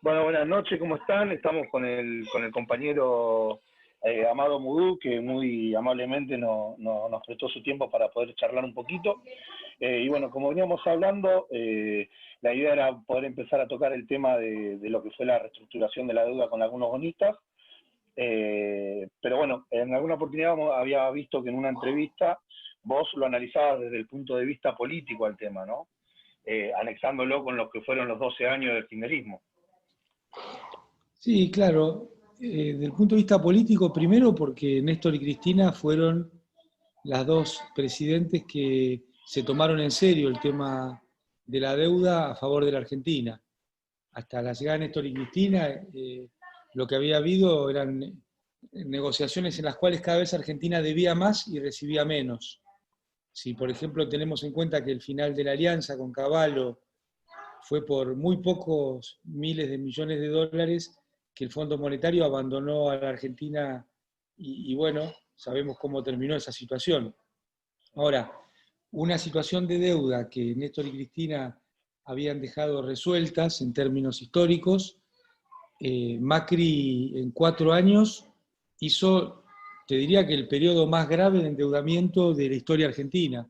Bueno, buenas noches, ¿cómo están? Estamos con el compañero Amado Mudú, que muy amablemente nos prestó su tiempo para poder charlar un poquito. Y bueno, como veníamos hablando, la idea era poder empezar a tocar el tema de lo que fue la reestructuración de la deuda con algunos bonistas. Pero bueno, en alguna oportunidad había visto que en una entrevista vos lo analizabas desde el punto de vista político al tema, ¿no? Anexándolo con lo que fueron los 12 años del kirchnerismo. Sí, claro. Desde el punto de vista político, primero porque Néstor y Cristina fueron las dos presidentes que se tomaron en serio el tema de la deuda a favor de la Argentina. Hasta la llegada de Néstor y Cristina, lo que había habido eran negociaciones en las cuales cada vez Argentina debía más y recibía menos. Si, por ejemplo, tenemos en cuenta que el final de la alianza con Cavallo fue por muy pocos miles de millones de dólares que el Fondo Monetario abandonó a la Argentina y bueno, sabemos cómo terminó esa situación. Ahora, una situación de deuda que Néstor y Cristina habían dejado resueltas en términos históricos, Macri en 4 años hizo, te diría que el periodo más grave de endeudamiento de la historia argentina,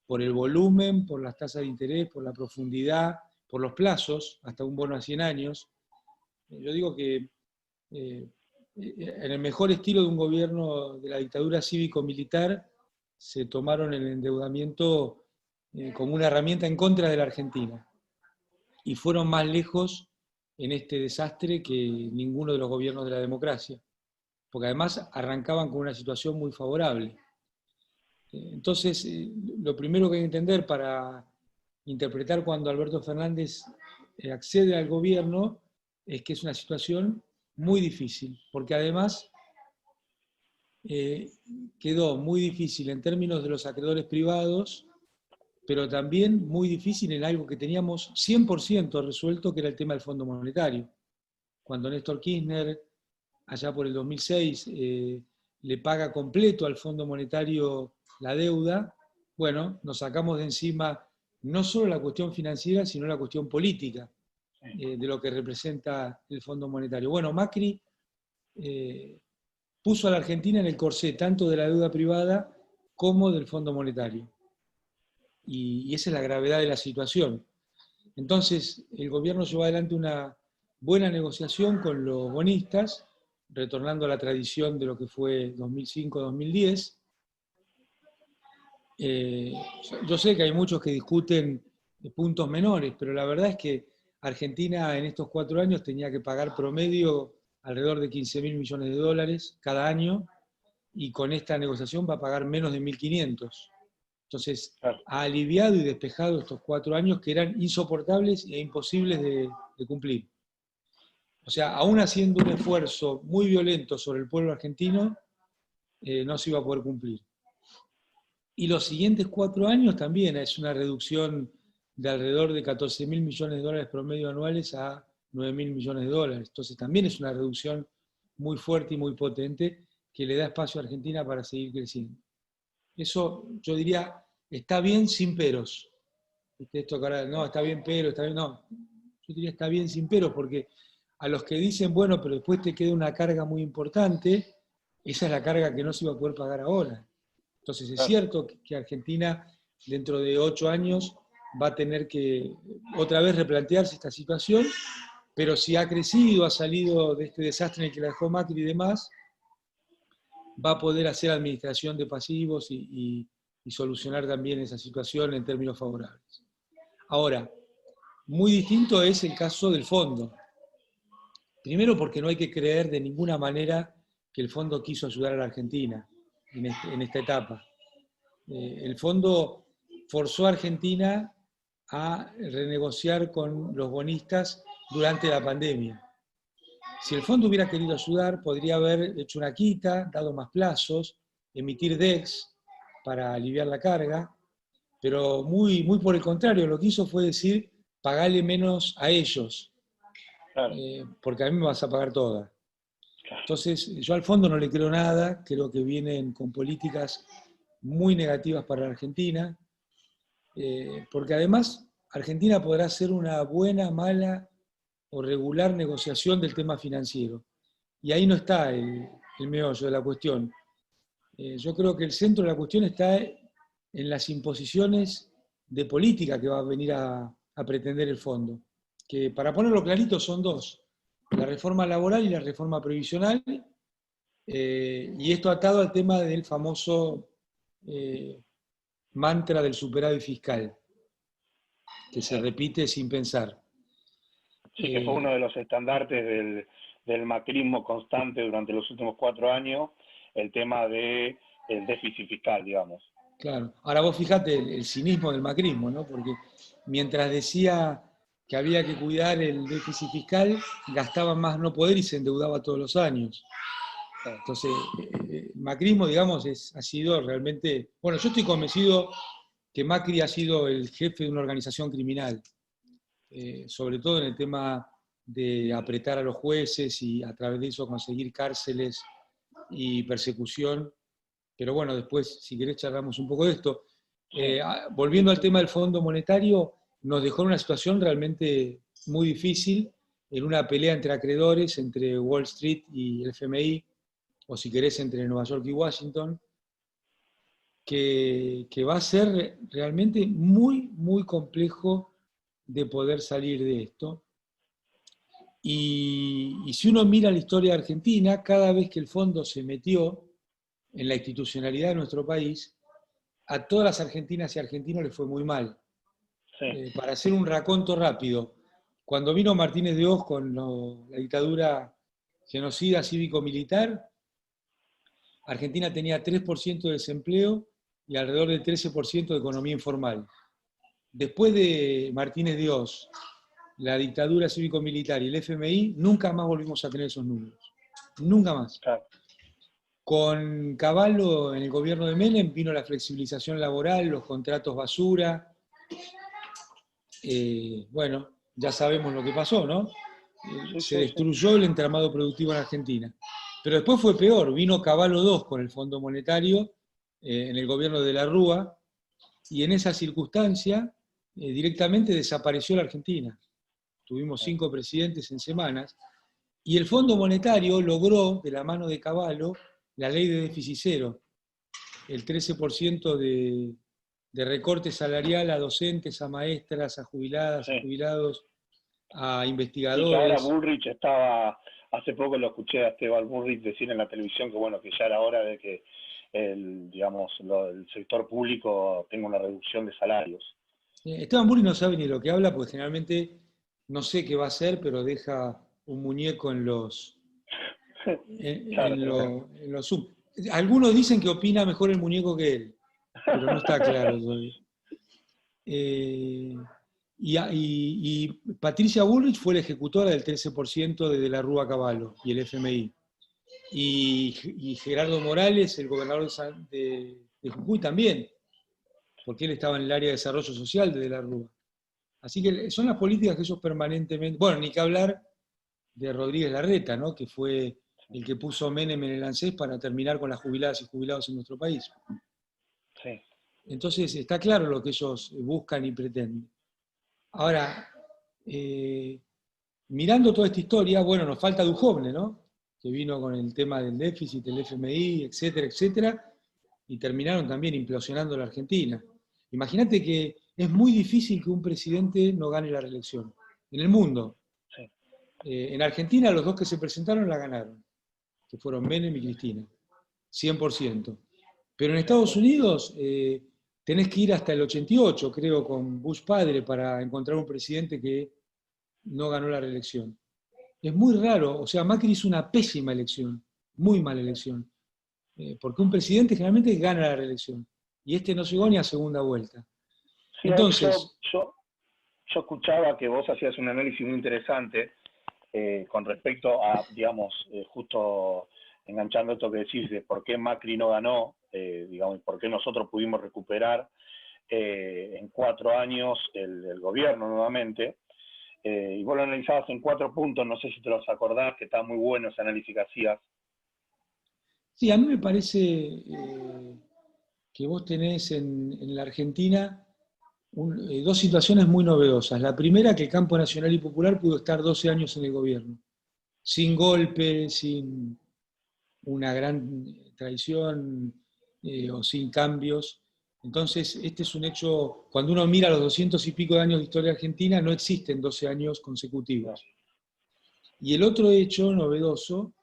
por el volumen, por las tasas de interés, por la profundidad, por los plazos, hasta un bono a 100 años. Yo digo que en el mejor estilo de un gobierno de la dictadura cívico-militar se tomaron el endeudamiento como una herramienta en contra de la Argentina y fueron más lejos en este desastre que ninguno de los gobiernos de la democracia, porque además arrancaban con una situación muy favorable. Entonces, lo primero que hay que entender para interpretar cuando Alberto Fernández accede al gobierno es que es una situación muy difícil, porque además quedó muy difícil en términos de los acreedores privados, pero también muy difícil en algo que teníamos 100% resuelto, que era el tema del Fondo Monetario. Cuando Néstor Kirchner, allá por el 2006, le paga completo al Fondo Monetario la deuda, bueno, nos sacamos de encima no solo la cuestión financiera, sino la cuestión política de lo que representa el Fondo Monetario. Bueno, Macri puso a la Argentina en el corsé tanto de la deuda privada como del Fondo Monetario. Y esa es la gravedad de la situación. Entonces, el gobierno llevó adelante una buena negociación con los bonistas, retornando a la tradición de lo que fue 2005-2010. Yo sé que hay muchos que discuten puntos menores, pero la verdad es que Argentina en estos 4 años tenía que pagar promedio alrededor de 15.000 millones de dólares cada año, y con esta negociación va a pagar menos de 1.500. Entonces, Claro. ha aliviado y despejado estos 4 años que eran insoportables e imposibles de cumplir. O sea, aún haciendo un esfuerzo muy violento sobre el pueblo argentino, no se iba a poder cumplir. Y los siguientes 4 años también es una reducción de alrededor de 14.000 millones de dólares promedio anuales a 9.000 millones de dólares. Entonces también es una reducción muy fuerte y muy potente que le da espacio a Argentina para seguir creciendo. Eso, yo diría, está bien sin peros. Esto que ahora, no, está bien pero, está bien, no. Yo diría está bien sin peros, porque a los que dicen, bueno, pero después te queda una carga muy importante, esa es la carga que no se iba a poder pagar ahora. Entonces es cierto que Argentina dentro de 8 años va a tener que otra vez replantearse esta situación, pero si ha crecido, ha salido de este desastre en el que la dejó Macri y demás, va a poder hacer administración de pasivos y solucionar también esa situación en términos favorables. Ahora, muy distinto es el caso del fondo. Primero porque no hay que creer de ninguna manera que el fondo quiso ayudar a la Argentina en esta etapa. El fondo forzó a Argentina a renegociar con los bonistas durante la pandemia. Si el fondo hubiera querido ayudar, podría haber hecho una quita, dado más plazos, emitir DEX para aliviar la carga, pero muy, muy por el contrario, lo que hizo fue decir, pagale menos a ellos, Claro. porque a mí me vas a pagar toda. Entonces, yo al fondo no le creo nada, creo que vienen con políticas muy negativas para la Argentina, porque además Argentina podrá ser una buena, mala o regular negociación del tema financiero. Y ahí no está el meollo de la cuestión. Yo creo que el centro de la cuestión está en las imposiciones de política que va a venir a pretender el fondo, que para ponerlo clarito son dos, la reforma laboral y la reforma previsional, y esto atado al tema del famoso mantra del superávit fiscal, que se repite sin pensar. Sí, que fue uno de los estandartes del macrismo constante durante los últimos 4 años, el tema del déficit fiscal, digamos. Claro. Ahora vos fijate el cinismo del macrismo, ¿no? Porque mientras decía que había que cuidar el déficit fiscal, gastaba más no poder y se endeudaba todos los años. Entonces, el macrismo, digamos, ha sido realmente... Bueno, yo estoy convencido que Macri ha sido el jefe de una organización criminal, sobre todo en el tema de apretar a los jueces y a través de eso conseguir cárceles y persecución. Pero bueno, después, si querés, charlamos un poco de esto. Volviendo al tema del Fondo Monetario, nos dejó en una situación realmente muy difícil, en una pelea entre acreedores, entre Wall Street y el FMI, o si querés, entre Nueva York y Washington, que va a ser realmente muy, muy complejo de poder salir de esto. Y si uno mira la historia de Argentina, cada vez que el fondo se metió en la institucionalidad de nuestro país, a todas las argentinas y argentinos les fue muy mal. Sí. Para hacer un raconto rápido, cuando vino Martínez de Oz con la dictadura genocida cívico-militar, Argentina tenía 3% de desempleo y alrededor del 13% de economía informal. Después de Martínez de Oz, la dictadura cívico-militar y el FMI, nunca más volvimos a tener esos números. Nunca más. Claro. Con Cavallo en el gobierno de Menem vino la flexibilización laboral, los contratos basura. Bueno, ya sabemos lo que pasó, ¿no? Se destruyó el entramado productivo en Argentina. Pero después fue peor, vino Cavallo II con el Fondo Monetario en el gobierno de la Rúa, y en esa circunstancia directamente desapareció la Argentina. Tuvimos 5 presidentes en semanas, y el Fondo Monetario logró, de la mano de Cavallo, la ley de déficit cero, el 13% de recorte salarial a docentes, a maestras, a jubiladas, a jubilados, a investigadores. Y que ahora Bullrich estaba, hace poco lo escuché a Esteban Bullrich decir en la televisión que bueno, que ya era hora de que el sector público tenga una reducción de salarios. Esteban Bullrich no sabe ni lo que habla, porque generalmente no sé qué va a hacer, pero deja un muñeco en los Zoom. Algunos dicen que opina mejor el muñeco que él, pero no está claro todavía. Y Patricia Bullrich fue la ejecutora del 13% de la Rúa Cavallo y el FMI. Y Gerardo Morales, el gobernador de Jujuy, también, porque él estaba en el área de desarrollo social de la Rúa. Así que son las políticas que ellos permanentemente... Bueno, ni que hablar de Rodríguez Larreta, ¿no? Que fue el que puso Menem en el ANSES para terminar con las jubiladas y jubilados en nuestro país. Sí. Entonces está claro lo que ellos buscan y pretenden. Ahora, mirando toda esta historia, bueno, nos falta Duhovne, ¿no? Que vino con el tema del déficit, el FMI, etcétera, etcétera, y terminaron también implosionando la Argentina. Imagínate que es muy difícil que un presidente no gane la reelección. En el mundo. Sí. En Argentina los dos que se presentaron la ganaron, que fueron Menem y Cristina, 100%. Pero en Estados Unidos tenés que ir hasta el 88, creo, con Bush padre, para encontrar un presidente que no ganó la reelección. Es muy raro, o sea, Macri hizo una pésima elección, muy mala elección, porque un presidente generalmente gana la reelección, y este no llegó ni a segunda vuelta. Sí, entonces, yo escuchaba que vos hacías un análisis muy interesante con respecto a, digamos, justo enganchando esto que decís de por qué Macri no ganó, digamos, por qué nosotros pudimos recuperar en 4 años el gobierno nuevamente. Y vos lo analizabas en 4 puntos, no sé si te los acordás, que está muy bueno ese análisis que hacías. Sí, a mí me parece que vos tenés en la Argentina dos situaciones muy novedosas. La primera, que el Campo Nacional y Popular pudo estar 12 años en el gobierno, sin golpe, sin una gran traición o sin cambios. Entonces, este es un hecho, cuando uno mira los 200 y pico de años de historia argentina, no existen 12 años consecutivos. Y el otro hecho novedoso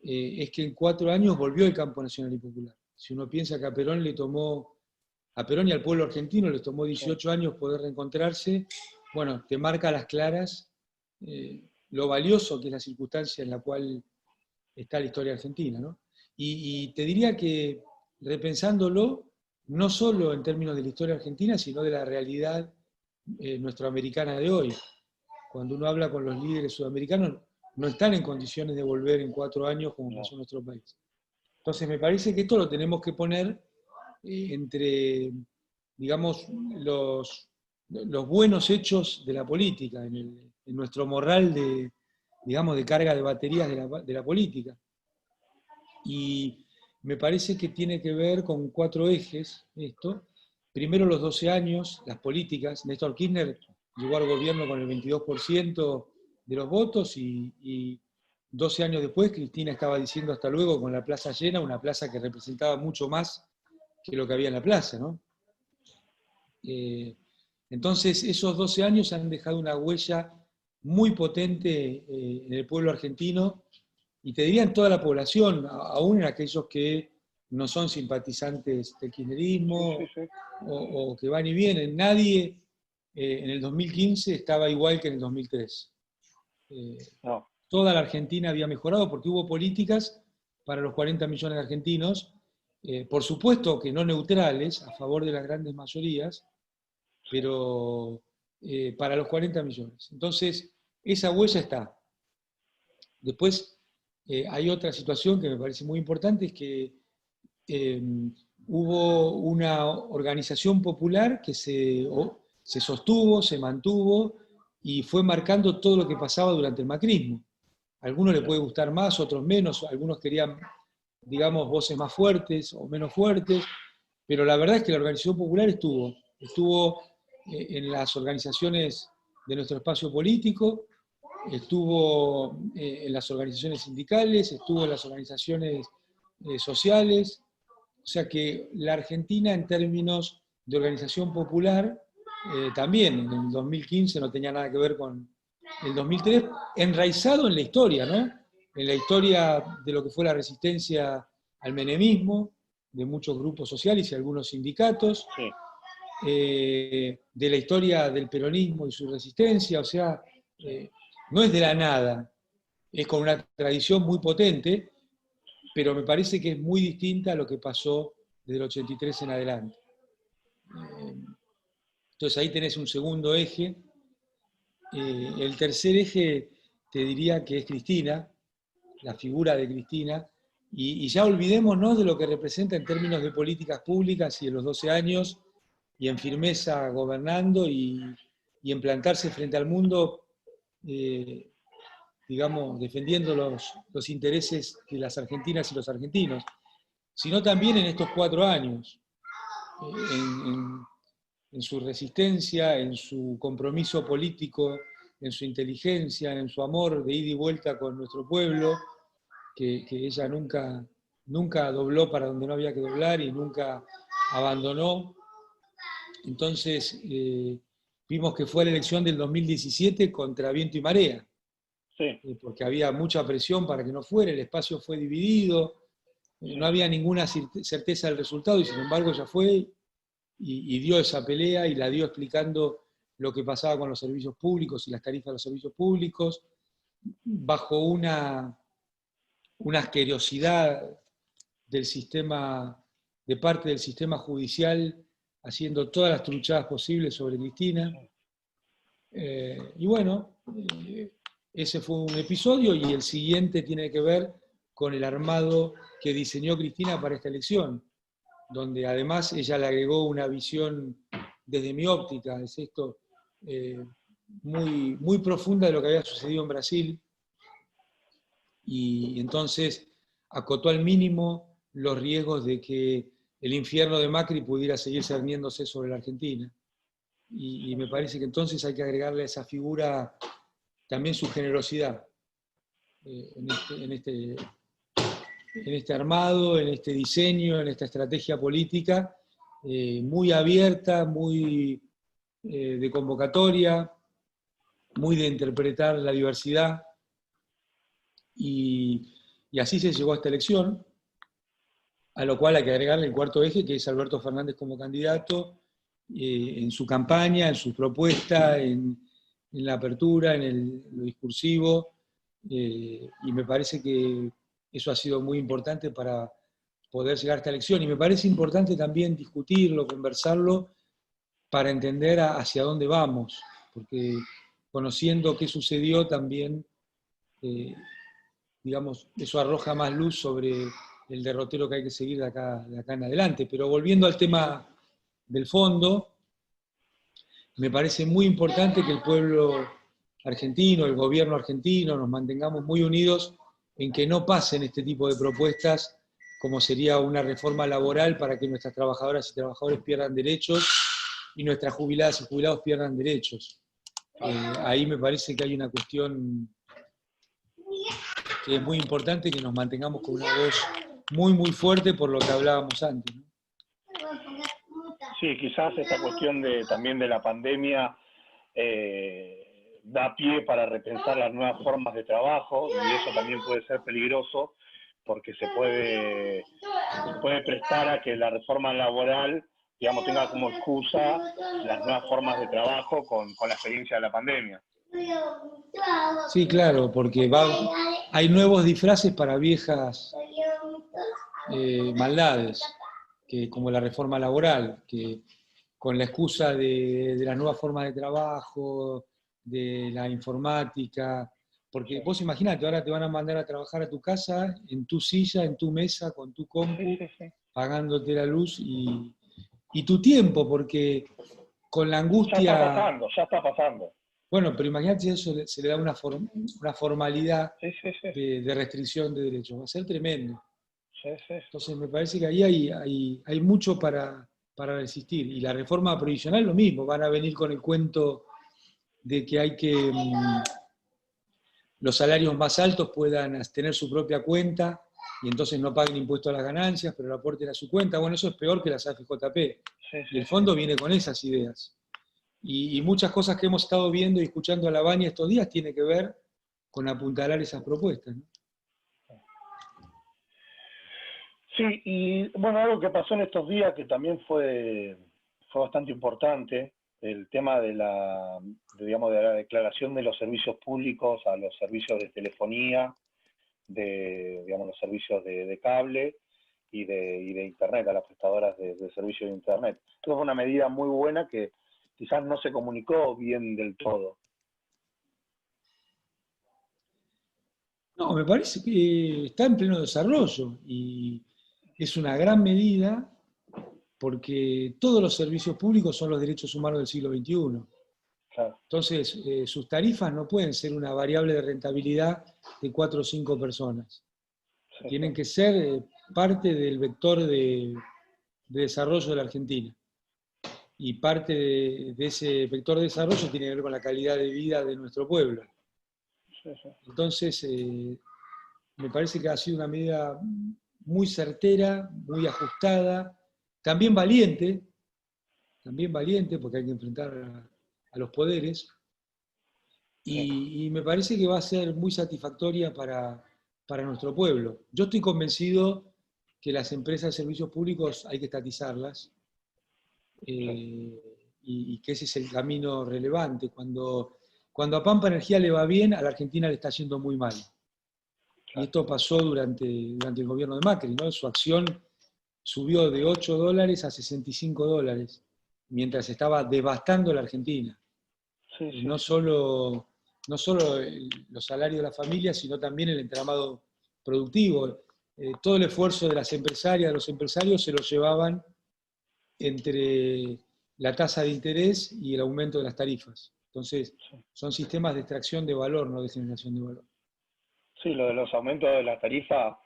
es que en 4 años volvió el Campo Nacional y Popular. Si uno piensa que a Perón y al pueblo argentino les tomó 18 años poder reencontrarse, bueno, te marca a las claras lo valioso que es la circunstancia en la cual está la historia argentina, ¿no? Y te diría que, repensándolo, no solo en términos de la historia argentina, sino de la realidad nuestroamericana de hoy. Cuando uno habla con los líderes sudamericanos, no están en condiciones de volver en 4 años como pasó en nuestro país. Entonces me parece que esto lo tenemos que poner entre, digamos, los buenos hechos de la política, en nuestro morral de, digamos, de carga de baterías de la política. Y me parece que tiene que ver con 4 ejes esto. Primero, los 12 años, las políticas. Néstor Kirchner llegó al gobierno con el 22% de los votos y 12 años después Cristina estaba diciendo hasta luego con la plaza llena, una plaza que representaba mucho más que lo que había en la plaza, ¿no? Entonces, esos 12 años han dejado una huella muy potente en el pueblo argentino, y te diría en toda la población, aún en aquellos que no son simpatizantes del kirchnerismo, o que van y vienen. Nadie en el 2015 estaba igual que en el 2003. Toda la Argentina había mejorado porque hubo políticas para los 40 millones de argentinos, por supuesto que no neutrales, a favor de las grandes mayorías, pero para los 40 millones. Entonces, esa huella está. Después, hay otra situación que me parece muy importante, es que hubo una organización popular que se sostuvo, se mantuvo y fue marcando todo lo que pasaba durante el macrismo. A algunos les puede gustar más, otros menos, algunos querían, digamos, voces más fuertes o menos fuertes, pero la verdad es que la organización popular estuvo en las organizaciones de nuestro espacio político, estuvo en las organizaciones sindicales, estuvo en las organizaciones sociales. O sea que la Argentina, en términos de organización popular, también en el 2015 no tenía nada que ver con el 2003, enraizado en la historia, ¿no? En la historia de lo que fue la resistencia al menemismo, de muchos grupos sociales y algunos sindicatos, de la historia del peronismo y su resistencia. O sea, no es de la nada, es con una tradición muy potente, pero me parece que es muy distinta a lo que pasó desde el 83 en adelante. Entonces ahí tenés un segundo eje. El tercer eje te diría que es Cristina, la figura de Cristina, y ya olvidémonos de lo que representa en términos de políticas públicas y en los 12 años, y en firmeza gobernando y en plantarse frente al mundo, digamos, defendiendo los intereses de las argentinas y los argentinos, sino también en estos 4 años, en su resistencia, en su compromiso político, en su inteligencia, en su amor de ida y vuelta con nuestro pueblo, que ella nunca dobló para donde no había que doblar y nunca abandonó. Entonces, vimos que fue la elección del 2017 contra viento y marea, porque había mucha presión para que no fuera, el espacio fue dividido, no había ninguna certeza del resultado, y sin embargo ella fue y dio esa pelea, y la dio explicando lo que pasaba con los servicios públicos y las tarifas de los servicios públicos, bajo una asquerosidad del sistema, de parte del sistema judicial, haciendo todas las truchadas posibles sobre Cristina. Y bueno, ese fue un episodio, y el siguiente tiene que ver con el armado que diseñó Cristina para esta elección, donde además ella le agregó una visión desde mi óptica, es esto, muy, muy profunda de lo que había sucedido en Brasil, y entonces acotó al mínimo los riesgos de que el infierno de Macri pudiera seguir cerniéndose sobre la Argentina. y me parece que entonces hay que agregarle a esa figura también su generosidad en este armado, en este diseño, en esta estrategia política, muy abierta, muy de convocatoria, muy de interpretar la diversidad, y así se llegó a esta elección, a lo cual hay que agregarle el cuarto eje, que es Alberto Fernández como candidato, en su campaña, en su propuesta, en la apertura, en lo discursivo, y me parece que eso ha sido muy importante para poder llegar a esta elección. Y me parece importante también discutirlo, conversarlo, para entender hacia dónde vamos, porque conociendo qué sucedió también, digamos, eso arroja más luz sobre el derrotero que hay que seguir de acá en adelante. Pero volviendo al tema del fondo, me parece muy importante que el pueblo argentino, el gobierno argentino, nos mantengamos muy unidos en que no pasen este tipo de propuestas, como sería una reforma laboral para que nuestras trabajadoras y trabajadores pierdan derechos y nuestras jubiladas y jubilados pierdan derechos. Ahí me parece que hay una cuestión que es muy importante, que nos mantengamos con una voz muy, muy fuerte por lo que hablábamos antes, ¿no? Sí, quizás esta cuestión también de la pandemia da pie para repensar las nuevas formas de trabajo, y eso también puede ser peligroso porque se puede prestar a que la reforma laboral, digamos, tenga como excusa las nuevas formas de trabajo con la experiencia de la pandemia. Sí, claro, porque hay nuevos disfraces para viejas maldades, como la reforma laboral, que con la excusa de las nuevas formas de trabajo, de la informática, porque vos imaginate, ahora te van a mandar a trabajar a tu casa, en tu silla, en tu mesa, con tu compu, pagándote la luz y tu tiempo, porque con la angustia... Ya está pasando. Bueno, pero imagínate si eso se le da una formalidad de restricción de derechos, va a ser tremendo. Entonces me parece que ahí hay mucho para resistir. Y la reforma previsional lo mismo, van a venir con el cuento de que hay que los salarios más altos puedan tener su propia cuenta y entonces no paguen impuestos a las ganancias, pero lo aporten a su cuenta. Bueno, eso es peor que las AFJP. Y el fondo viene con esas ideas. Y muchas cosas que hemos estado viendo y escuchando a Lavagna estos días tiene que ver con apuntalar esas propuestas, ¿no? Sí, y bueno, algo que pasó en estos días que también fue bastante importante, el tema digamos, de la declaración de los servicios públicos a los servicios de telefonía, digamos, los servicios de cable y de internet, a las prestadoras de servicios de internet. Esto fue una medida muy buena que quizás no se comunicó bien del todo. No, me parece que está en pleno desarrollo y es una gran medida porque todos los servicios públicos son los derechos humanos del siglo XXI. Claro. Entonces, sus tarifas no pueden ser una variable de rentabilidad de 4 o 5 personas. Tienen que ser parte del vector de desarrollo de la Argentina. Y parte de ese vector de desarrollo tiene que ver con la calidad de vida de nuestro pueblo. Entonces, me parece que ha sido una medida muy certera, muy ajustada, también valiente, porque hay que enfrentar a los poderes, y me parece que va a ser muy satisfactoria para nuestro pueblo. Yo estoy convencido que las empresas de servicios públicos hay que estatizarlas, y que ese es el camino relevante. Cuando a Pampa Energía le va bien, a la Argentina le está yendo muy mal. Y esto pasó durante el gobierno de Macri, ¿no? Su acción subió de $8 a $65, mientras estaba devastando la Argentina. No solo los salarios de la familia, sino también el entramado productivo. Todo el esfuerzo de las empresarias, de los empresarios, se lo llevaban entre la tasa de interés y el aumento de las tarifas. Entonces, son sistemas de extracción de valor, no de generación de valor. Sí, lo de los aumentos de la tarifa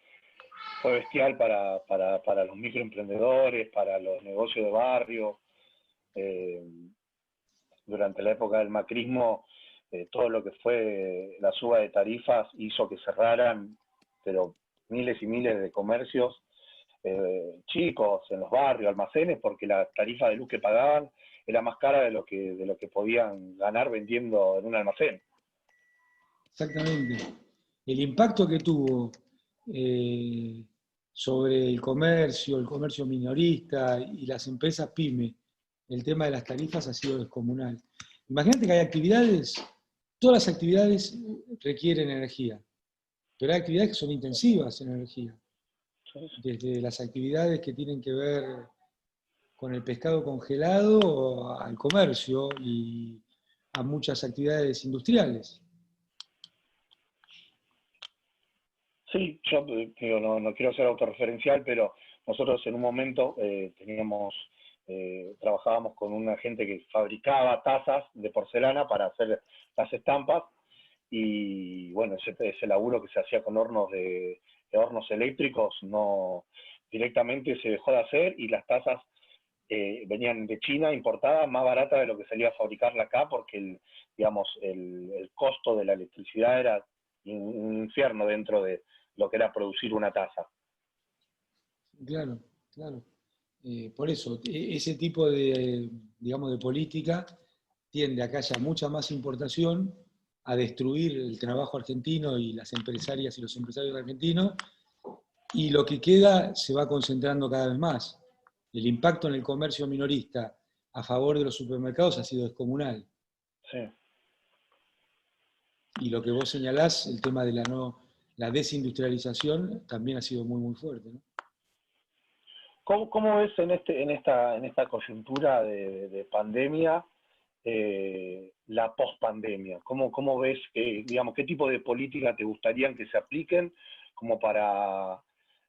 fue bestial para los microemprendedores, para los negocios de barrio. durante la época del macrismo, todo lo que fue la suba de tarifas hizo que cerraran, pero miles y miles de comercios chicos en los barrios, almacenes, porque la tarifa de luz que pagaban era más cara de lo que podían ganar vendiendo en un almacén. Exactamente. El impacto que tuvo sobre el comercio minorista y las empresas pyme, el tema de las tarifas ha sido descomunal. Imagínate que hay actividades, todas las actividades requieren energía, pero hay actividades que son intensivas en energía. Desde las actividades que tienen que ver con el pescado congelado al comercio y a muchas actividades industriales. Sí, yo digo, no quiero ser autorreferencial, pero nosotros en un momento trabajábamos con una gente que fabricaba tazas de porcelana para hacer las estampas, y bueno, ese laburo que se hacía con hornos de hornos eléctricos no directamente se dejó de hacer, y las tazas venían de China importadas, más baratas de lo que salía a fabricarla acá, porque el costo de la electricidad era un infierno dentro de lo que era producir una taza. Claro, claro. Por eso, ese tipo de, digamos, de política tiende a que haya mucha más importación, a destruir el trabajo argentino y las empresarias y los empresarios argentinos, y lo que queda se va concentrando cada vez más. El impacto en el comercio minorista a favor de los supermercados ha sido descomunal. Sí. Y lo que vos señalás, el tema de la desindustrialización, también ha sido muy, muy fuerte, ¿no? ¿Cómo ves en esta coyuntura de pandemia la pospandemia? ¿Cómo ves digamos, qué tipo de política te gustaría que se apliquen como para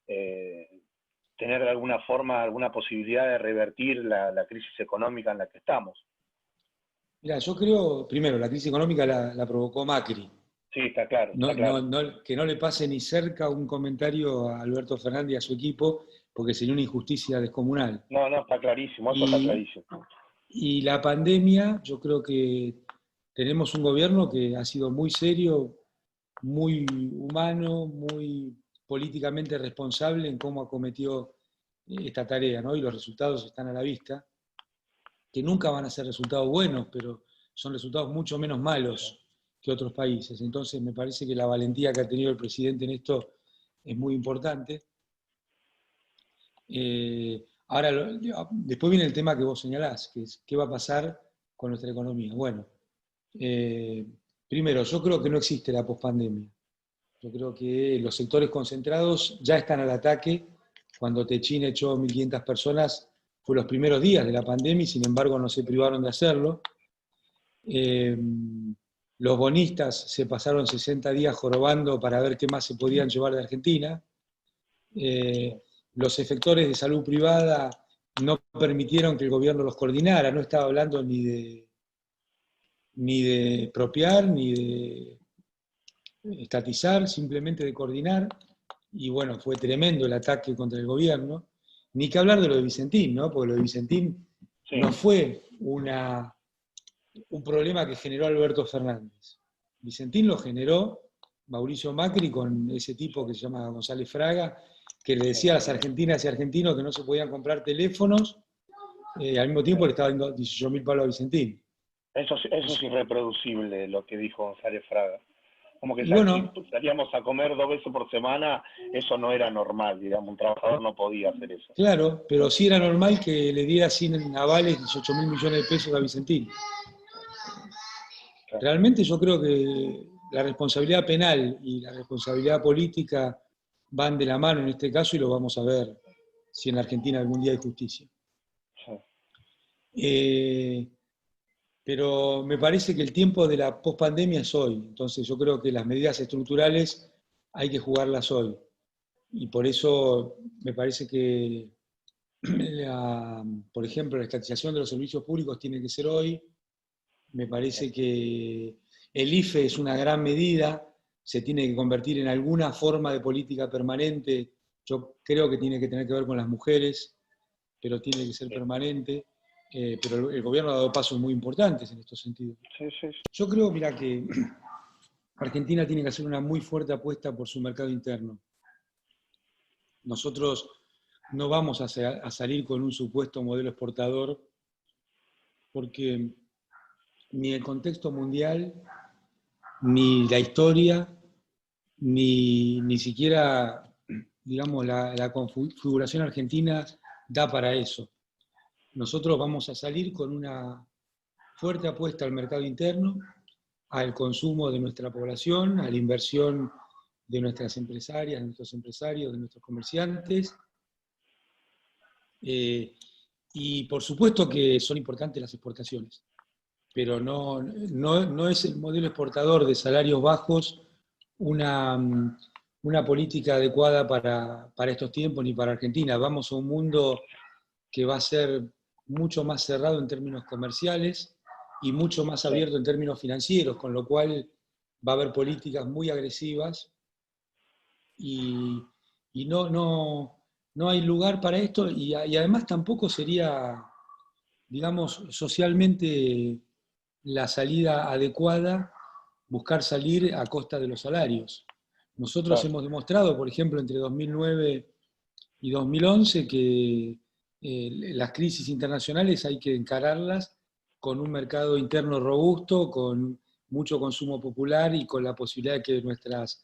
tener de alguna forma alguna posibilidad de revertir la crisis económica en la que estamos? Mirá, yo creo, primero, la crisis económica la provocó Macri. Sí, está claro, está claro. Que no le pase ni cerca un comentario a Alberto Fernández y a su equipo, porque sería una injusticia descomunal. No, está clarísimo, eso está clarísimo. Y la pandemia, yo creo que tenemos un gobierno que ha sido muy serio, muy humano, muy políticamente responsable en cómo acometió esta tarea, ¿no? Y los resultados están a la vista, que nunca van a ser resultados buenos, pero son resultados mucho menos malos que otros países. Entonces me parece que la valentía que ha tenido el presidente en esto es muy importante. Ahora, después viene el tema que vos señalás, que es qué va a pasar con nuestra economía. Bueno, primero, yo creo que no existe la pospandemia. Yo creo que los sectores concentrados ya están al ataque. Cuando Techín echó 1.500 personas, fue los primeros días de la pandemia y sin embargo no se privaron de hacerlo. Los bonistas se pasaron 60 días jorobando para ver qué más se podían llevar de Argentina. Los efectores de salud privada no permitieron que el gobierno los coordinara. No estaba hablando ni de expropiar, ni de estatizar, simplemente de coordinar. Y bueno, fue tremendo el ataque contra el gobierno. Ni que hablar de lo de Vicentín, ¿no? Porque lo de Vicentín sí, no fue un problema que generó Alberto Fernández. Vicentín lo generó Mauricio Macri con ese tipo que se llama González Fraga, que le decía a las argentinas y argentinos que no se podían comprar teléfonos, al mismo tiempo le estaba dando 18.000 palos a Vicentín. Eso es irreproducible lo que dijo González Fraga. Como que bueno, salíamos a comer 2 veces por semana, eso no era normal, digamos, un trabajador no podía hacer eso. Claro, pero sí era normal que le diera sin avales 18.000 millones de pesos a Vicentín. Claro. Realmente yo creo que la responsabilidad penal y la responsabilidad política van de la mano en este caso y lo vamos a ver si en la Argentina algún día hay justicia. Sí. Pero me parece que el tiempo de la pospandemia es hoy, entonces yo creo que las medidas estructurales hay que jugarlas hoy. Y por eso me parece que, por ejemplo, la estatización de los servicios públicos tiene que ser hoy. Me parece que el IFE es una gran medida, se tiene que convertir en alguna forma de política permanente. Yo creo que tiene que tener que ver con las mujeres, pero tiene que ser permanente. pero el gobierno ha dado pasos muy importantes en estos sentidos. Sí, sí, sí. Yo creo, mira, que Argentina tiene que hacer una muy fuerte apuesta por su mercado interno. Nosotros no vamos a salir con un supuesto modelo exportador porque ni el contexto mundial, ni la historia, ni siquiera, digamos, la configuración argentina da para eso. Nosotros vamos a salir con una fuerte apuesta al mercado interno, al consumo de nuestra población, a la inversión de nuestras empresarias, de nuestros empresarios, de nuestros comerciantes. Y por supuesto que son importantes las exportaciones, pero no es el modelo exportador de salarios bajos una política adecuada para estos tiempos ni para Argentina. Vamos a un mundo que va a ser mucho más cerrado en términos comerciales y mucho más abierto en términos financieros, con lo cual va a haber políticas muy agresivas y no hay lugar para esto y además tampoco sería, digamos, socialmente la salida adecuada buscar salir a costa de los salarios. Nosotros hemos demostrado, por ejemplo, entre 2009 y 2011 que las crisis internacionales hay que encararlas con un mercado interno robusto, con mucho consumo popular y con la posibilidad de que nuestras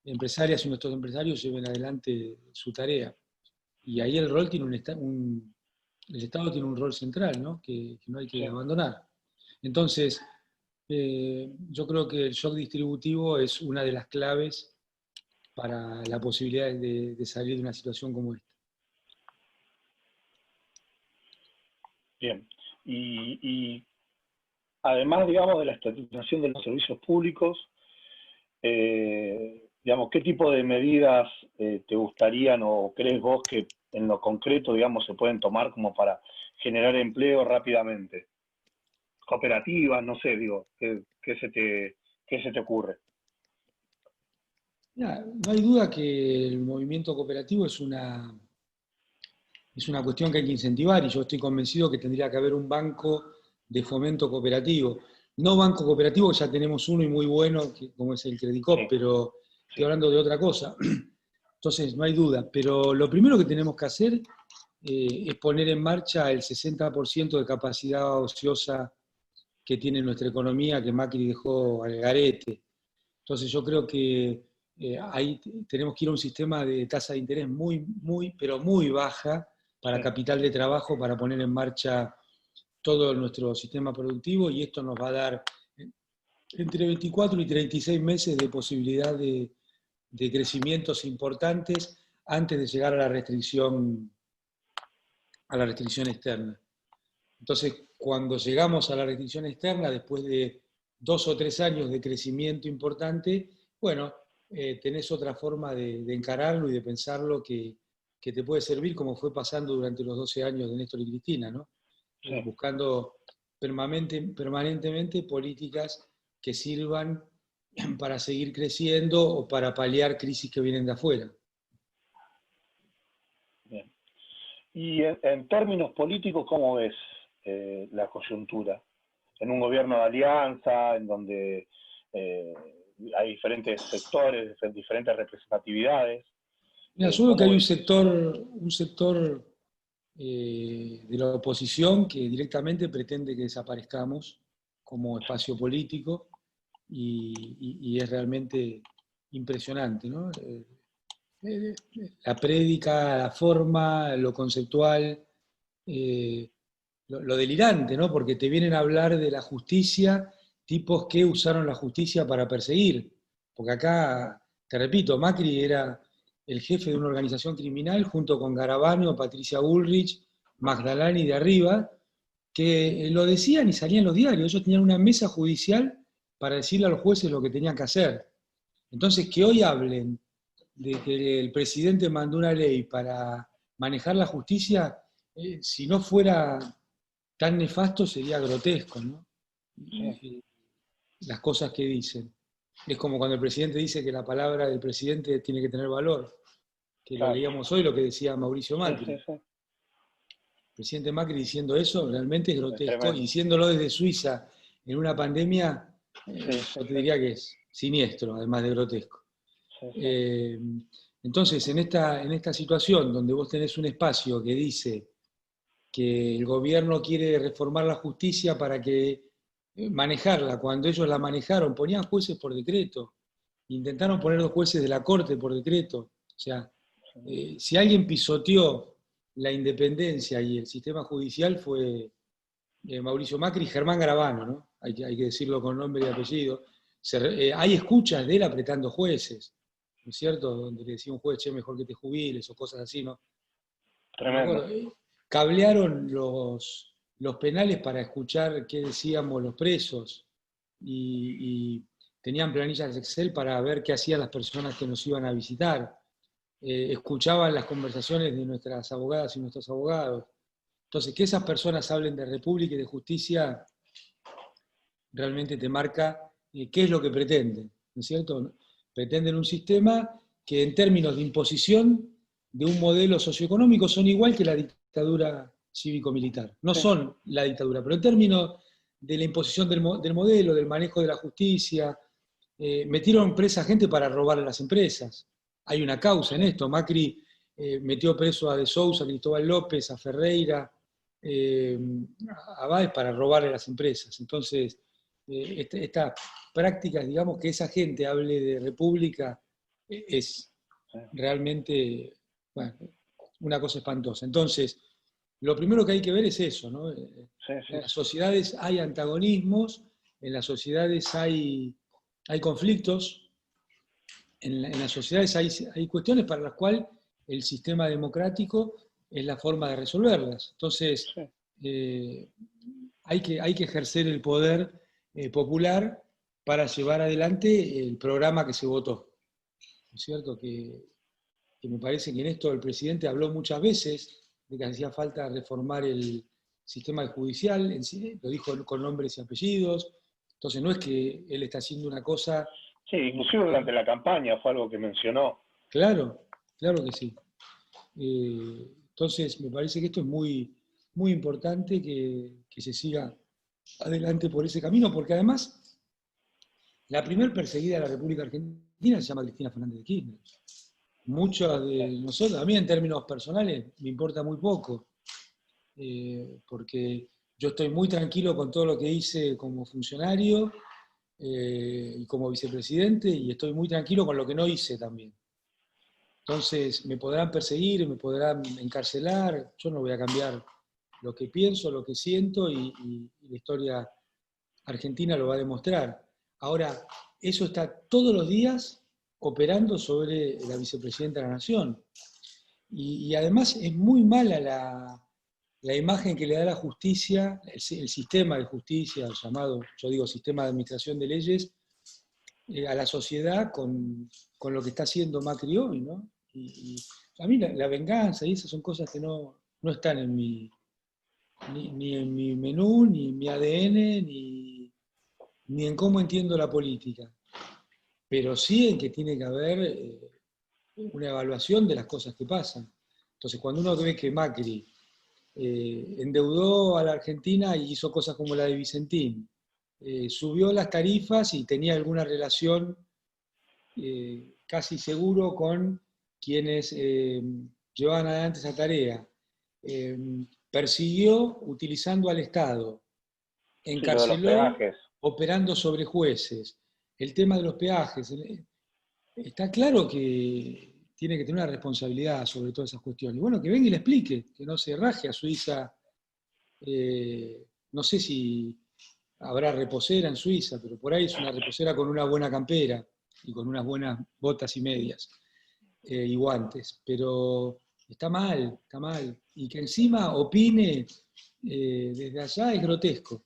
empresarias y nuestros empresarios lleven adelante su tarea. Y ahí el rol tiene el Estado tiene un rol central, ¿no? Que no hay que abandonar. Entonces, yo creo que el shock distributivo es una de las claves para la posibilidad de salir de una situación como esta. Bien. Y además, digamos, de la estatización de los servicios públicos, digamos, ¿qué tipo de medidas te gustarían o crees vos que en lo concreto, digamos, se pueden tomar como para generar empleo rápidamente? Cooperativas, no sé, digo, ¿qué se te ocurre? Mira, no hay duda que el movimiento cooperativo es una cuestión que hay que incentivar y yo estoy convencido que tendría que haber un banco de fomento cooperativo. No banco cooperativo, ya tenemos uno y muy bueno, como es el Credicop, pero estoy hablando de otra cosa. Entonces, no hay duda. Pero lo primero que tenemos que hacer es poner en marcha el 60% de capacidad ociosa que tiene nuestra economía, que Macri dejó al garete. Entonces, yo creo que ahí tenemos que ir a un sistema de tasa de interés pero muy baja para capital de trabajo, para poner en marcha todo nuestro sistema productivo, y esto nos va a dar entre 24 y 36 meses de posibilidad de crecimientos importantes antes de llegar a la restricción externa. Entonces, cuando llegamos a la restricción externa, después de 2 o 3 años de crecimiento importante, bueno, tenés otra forma de encararlo y de pensarlo que te puede servir, como fue pasando durante los 12 años de Néstor y Cristina, ¿no? Buscando permanentemente políticas que sirvan para seguir creciendo o para paliar crisis que vienen de afuera. Bien. Y en términos políticos, ¿cómo ves la coyuntura? En un gobierno de alianza, en donde hay diferentes sectores, diferentes representatividades. Mira, yo veo que hay un sector de la oposición que directamente pretende que desaparezcamos como espacio político y es realmente impresionante, ¿no? La prédica, la forma, lo conceptual, lo delirante, ¿no? Porque te vienen a hablar de la justicia, tipos que usaron la justicia para perseguir. Porque acá, te repito, Macri era el jefe de una organización criminal junto con Garabano, Patricia Bullrich, Magdalani de arriba, que lo decían y salían los diarios. Ellos tenían una mesa judicial para decirle a los jueces lo que tenían que hacer. Entonces, que hoy hablen de que el presidente mandó una ley para manejar la justicia, si no fuera tan nefasto sería grotesco, ¿no? Las cosas que dicen. Es como cuando el presidente dice que la palabra del presidente tiene que tener valor, que lo leíamos hoy, lo que decía Mauricio Macri. presidente Macri diciendo eso realmente es grotesco, tremendo. y diciéndolo desde Suiza en una pandemia, yo te diría que es siniestro, además de grotesco. Entonces, en esta situación donde vos tenés un espacio que dice que el gobierno quiere reformar la justicia para que manejarla, cuando ellos la manejaron, ponían jueces por decreto, intentaron poner 2 jueces de la Corte por decreto. O sea, si alguien pisoteó la independencia y el sistema judicial fue Mauricio Macri y Germán Garabano, ¿no? Hay que decirlo con nombre y apellido. Hay escuchas de él apretando jueces, ¿no es cierto? Donde le decía un juez, che, mejor que te jubiles o cosas así, ¿no? Tremendo. Cablearon los penales para escuchar qué decíamos los presos y tenían planillas de Excel para ver qué hacían las personas que nos iban a visitar. Escuchaban las conversaciones de nuestras abogadas y nuestros abogados. Entonces, que esas personas hablen de república y de justicia realmente te marca qué es lo que pretenden, ¿no es cierto? Pretenden un sistema que en términos de imposición de un modelo socioeconómico son igual que la dictadura cívico-militar. No son la dictadura, pero en términos de la imposición del modelo, del manejo de la justicia, metieron presa a gente para robar a las empresas. Hay una causa en esto. Macri metió preso a De Sousa, a Cristóbal López, a Ferreira, a Báez para robar a las empresas. Entonces, estas prácticas, digamos, que esa gente hable de república, es realmente, bueno, una cosa espantosa. Entonces, lo primero que hay que ver es eso, ¿no? En las sociedades hay antagonismos, en las sociedades hay conflictos, en las sociedades hay cuestiones para las cuales el sistema democrático es la forma de resolverlas. Entonces, hay que ejercer el poder popular para llevar adelante el programa que se votó. ¿No es cierto? Que me parece que en esto el presidente habló muchas veces de que hacía falta reformar el sistema judicial, lo dijo con nombres y apellidos. Entonces no es que él está haciendo una cosa... Sí, inclusive durante la campaña fue algo que mencionó. Claro, claro que sí. Entonces me parece que esto es muy, muy importante que se siga adelante por ese camino, porque además la primer perseguida de la República Argentina se llama Cristina Fernández de Kirchner. Muchos de nosotros, a mí en términos personales, me importa muy poco, porque yo estoy muy tranquilo con todo lo que hice como funcionario y como vicepresidente, y estoy muy tranquilo con lo que no hice también. Entonces, me podrán perseguir, me podrán encarcelar, yo no voy a cambiar lo que pienso, lo que siento, y la historia argentina lo va a demostrar. Ahora, eso está todos los días operando sobre la vicepresidenta de la Nación. Y además es muy mala la imagen que le da la justicia, el sistema de justicia, llamado, yo digo, sistema de administración de leyes, a la sociedad con lo que está haciendo Macri hoy, ¿no? Y a mí la venganza y esas son cosas que no están en ni en mi menú, ni en mi ADN, ni en cómo entiendo la política. Pero sí en que tiene que haber una evaluación de las cosas que pasan. Entonces, cuando uno ve que Macri endeudó a la Argentina y hizo cosas como la de Vicentín, subió las tarifas y tenía alguna relación casi seguro con quienes llevaban adelante esa tarea, persiguió utilizando al Estado, encarceló operando sobre jueces, el tema de los peajes. Está claro que tiene que tener una responsabilidad sobre todas esas cuestiones. Y bueno, que venga y le explique, que no se raje a Suiza. No sé si habrá reposera en Suiza, pero por ahí es una reposera con una buena campera y con unas buenas botas y medias y guantes. Pero está mal, está mal. Y que encima opine desde allá es grotesco.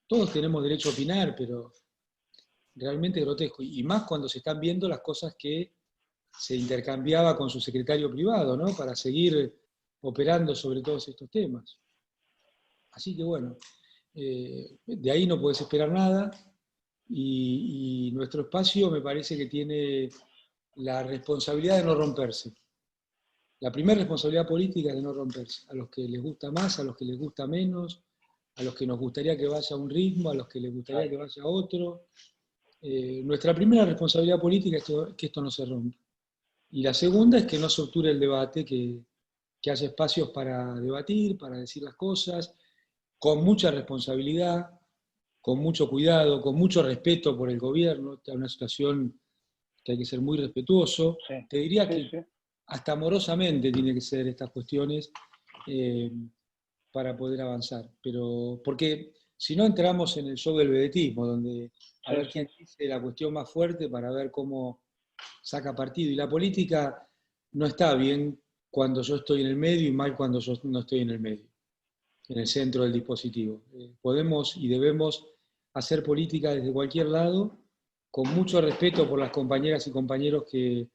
Todos tenemos derecho a opinar, pero realmente grotesco. Y más cuando se están viendo las cosas que se intercambiaba con su secretario privado, ¿no? Para seguir operando sobre todos estos temas. Así que bueno, de ahí no puedes esperar nada y nuestro espacio me parece que tiene la responsabilidad de no romperse. La primera responsabilidad política es de no romperse. A los que les gusta más, a los que les gusta menos, a los que nos gustaría que vaya a un ritmo, a los que les gustaría que vaya a otro. Nuestra primera responsabilidad política es que esto no se rompa. Y la segunda es que no se obture el debate, que haya espacios para debatir, para decir las cosas, con mucha responsabilidad, con mucho cuidado, con mucho respeto por el gobierno. Esta es una situación que hay que ser muy respetuoso. Sí, Te diría sí, que sí. hasta amorosamente tiene que ser estas cuestiones para poder avanzar. Pero, porque si no entramos en el show del vedetismo, donde a Sí, ver sí. quién dice la cuestión más fuerte para ver cómo saca partido. Y la política no está bien cuando yo estoy en el medio y mal cuando yo no estoy en el medio, en el centro del dispositivo. Podemos y debemos hacer política desde cualquier lado, con mucho respeto por las compañeras y compañeros que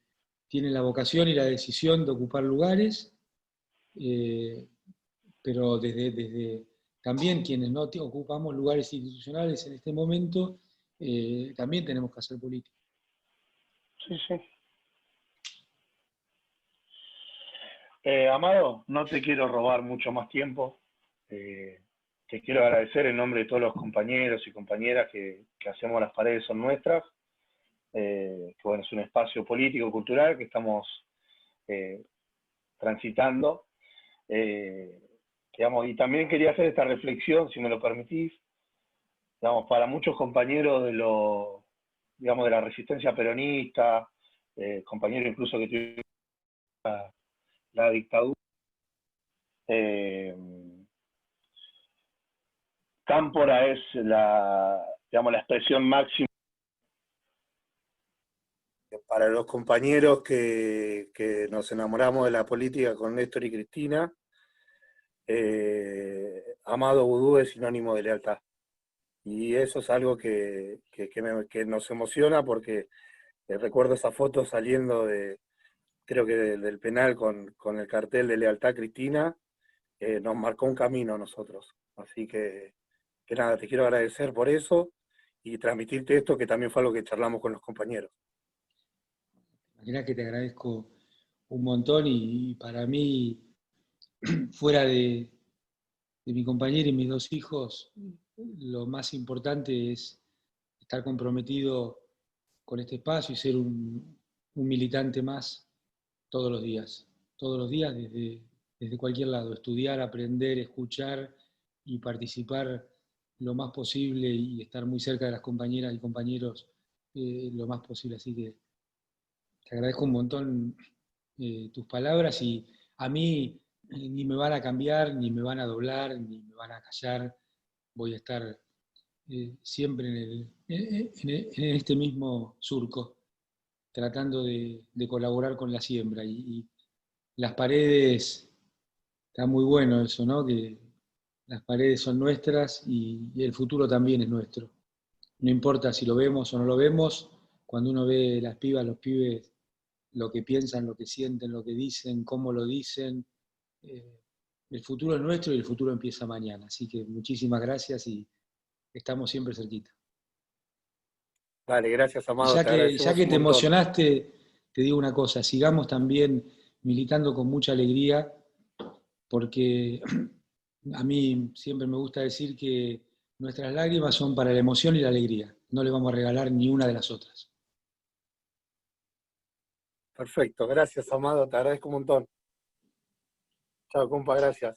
tienen la vocación y la decisión de ocupar lugares, eh, pero desde también quienes no ocupamos lugares institucionales en este momento, también tenemos que hacer política. Sí, sí. Amado, no te quiero robar mucho más tiempo. Te quiero agradecer en nombre de todos los compañeros y compañeras que hacemos Las Paredes Son Nuestras. Que bueno, es un espacio político, cultural que estamos transitando. Digamos, y también quería hacer esta reflexión, si me lo permitís, digamos, para muchos compañeros digamos, de la resistencia peronista, compañeros incluso que tuvieron la dictadura, Cámpora es digamos, la expresión máxima para los compañeros que nos enamoramos de la política con Néstor y Cristina. Amado Vudú es sinónimo de lealtad. Y eso es algo que nos emociona porque recuerdo esa foto saliendo creo que del penal con el cartel de lealtad Cristina, nos marcó un camino a nosotros. Así que nada, te quiero agradecer por eso y transmitirte esto que también fue algo que charlamos con los compañeros. Imaginá que te agradezco un montón y para mí, fuera de mi compañera y mis dos hijos, lo más importante es estar comprometido con este espacio y ser un militante más todos los días desde cualquier lado, estudiar, aprender, escuchar y participar lo más posible y estar muy cerca de las compañeras y compañeros lo más posible. Así que te agradezco un montón tus palabras y a mí ni me van a cambiar, ni me van a doblar, ni me van a callar. Voy a estar siempre en este mismo surco, tratando de colaborar con la siembra. Y las paredes, está muy bueno eso, ¿no? Que las paredes son nuestras y el futuro también es nuestro. No importa si lo vemos o no lo vemos, cuando uno ve las pibas, los pibes, lo que piensan, lo que sienten, lo que dicen, cómo lo dicen, el futuro es nuestro y el futuro empieza mañana. Así que muchísimas gracias y estamos siempre cerquita. Dale, gracias, Y Amado, te ya agradecemos que un te montón. emocionaste, te digo una cosa, sigamos también militando con mucha alegría, porque a mí siempre me gusta decir que nuestras lágrimas son para la emoción y la alegría. No le vamos a regalar ni una de las otras. Perfecto, gracias, Amado, te agradezco un montón. Chao, compa, gracias.